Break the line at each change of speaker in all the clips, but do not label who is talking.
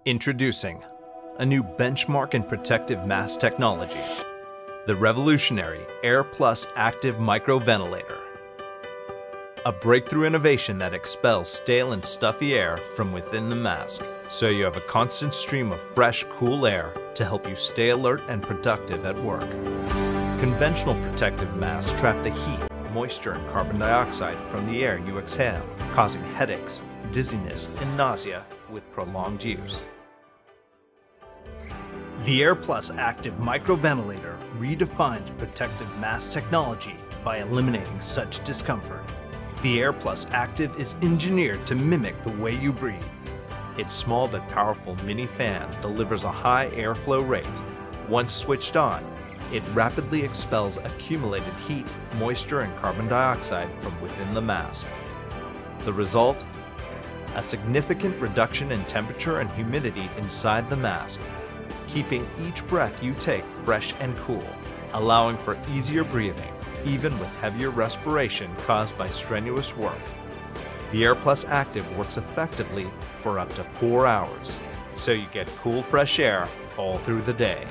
Introducing a new benchmark in protective mask technology, the revolutionary Air Plus Active Micro Ventilator. A breakthrough innovation that expels stale and stuffy air from within the mask, so you have a constant stream of fresh, cool air to help you stay alert and productive at work. Conventional protective masks trap the heat, moisture, and carbon dioxide from the air you exhale, causing headaches, dizziness, and nausea with prolonged use. The Air Plus Active Micro Ventilator redefines protective mask technology by eliminating such discomfort. The Air Plus Active is engineered to mimic the way you breathe. Its small but powerful mini fan delivers a high airflow rate. Once switched on, it rapidly expels accumulated heat, moisture, and carbon dioxide from within the mask. The result? A significant reduction in temperature and humidity inside the mask, keeping each breath you take fresh and cool, allowing for easier breathing, even with heavier respiration caused by strenuous work. The Air Plus Active works effectively for up to 4 hours, so you get cool, fresh air all through the day.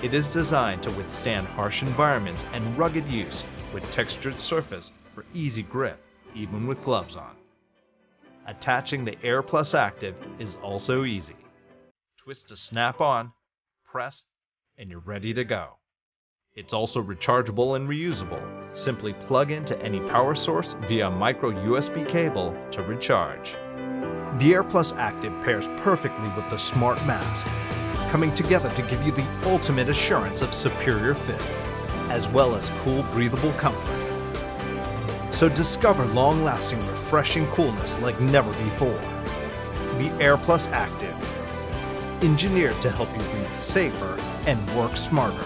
It is designed to withstand harsh environments and rugged use with textured surface for easy grip, even with gloves on. Attaching the Air Plus Active is also easy. Twist to snap on, press, and you're ready to go. It's also rechargeable and reusable. Simply plug into any power source via a micro USB cable to recharge. The Air Plus Active pairs perfectly with the smart mask, coming together to give you the ultimate assurance of superior fit, as well as cool, breathable comfort. So discover long-lasting, refreshing coolness like never before. The Air Plus Active, engineered to help you breathe safer and work smarter.